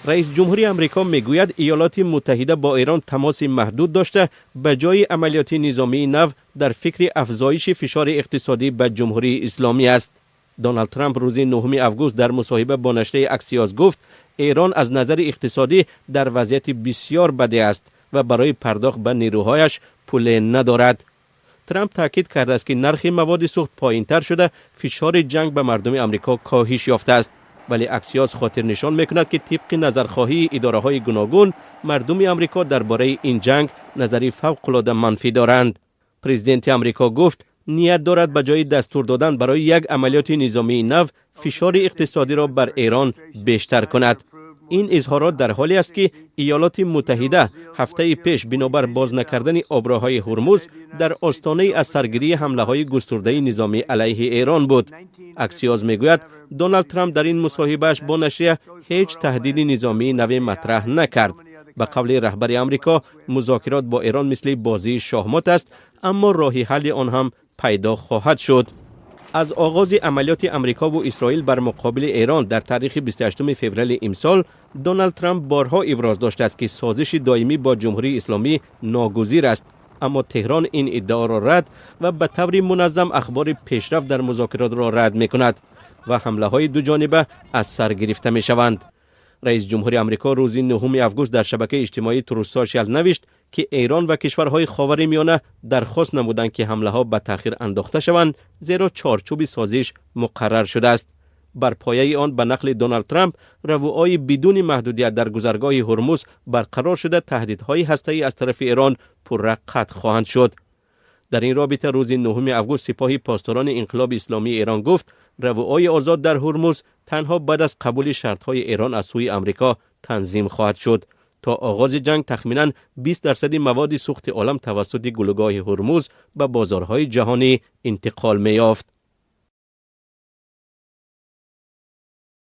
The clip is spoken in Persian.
رئیس جمهوری آمریکا میگوید ایالات متحده با ایران تماس محدود داشته به جای عملیات نظامی نو در فکر افزایش فشار اقتصادی به جمهوری اسلامی است. دونالد ترامپ روز 9 اوگوست در مصاحبه با نشریه اکسیوس گفت ایران از نظر اقتصادی در وضعیت بسیار بدی است و برای پرداخت به نیروهایش پول ندارد. ترامپ تاکید کرده است که نرخ مواد سوخت پایین‌تر شده، فشار جنگ به مردم آمریکا کاهش یافته است. ولی اکسیوس خاطر نشان میکند که طبق نظرخواهی اداره‌های گوناگون مردم آمریکا درباره این جنگ نظری فوق‌العاده منفی دارند. پرزیدنت آمریکا گفت نیت دارد به جای دستور دادن برای یک عملیات نظامی نو فشار اقتصادی را بر ایران بیشتر کند. این اظهارات در حالی است که ایالات متحده هفته پیش بنابر باز نکردن آبراهای هرمز در آستانه از سرگیری حمله‌های گسترده نظامی علیه ایران بود. اکسیوس میگوید دونالد ترامپ در این مصاحبهش با نشریه هیچ تهدید نظامی نوی مطرح نکرد. به قول رهبر آمریکا مذاکرات با ایران مثل بازی شاهمات است، اما راه حل آن هم پیدا خواهد شد. از آغاز عملیات آمریکا و اسرائیل بر مقابل ایران در تاریخ 28 فوریه امسال، دونالد ترامپ بارها ابراز داشته است که سازش دائمی با جمهوری اسلامی ناگزیر است، اما تهران این ادعا را رد و به طور منظم اخبار پیشرفت در مذاکرات را رد می‌کند و حمله‌های دو جانبه از سر گرفته می‌شوند. رئیس جمهوری آمریکا روز 9 اوگوست در شبکه اجتماعی تروث سوشال نوشت که ایران و کشورهای خاورمیانه درخواست نمودند که حمله‌ها به تأخیر انداخته شوند، زیرا چارچوب سازش مقرر شده است. بر پایه آن به نقل دونالد ترامپ رواهای بدون محدودیت در گذرگاه هرمز برقرار شده، تهدیدهای هسته‌ای از طرف ایران پررق قطع خواهند شد. در این رابطه روز 9 اوگوست سپاه پاسداران انقلاب اسلامی ایران گفت رواهای آزاد در هرمز تنها بعد از قبول شرطهای ایران از سوی آمریکا تنظیم خواهد شد. تا آغاز جنگ تخمیناً 20% مواد سوخت عالم توسط گلوگاه هرمز به بازارهای جهانی انتقال می‌یافت.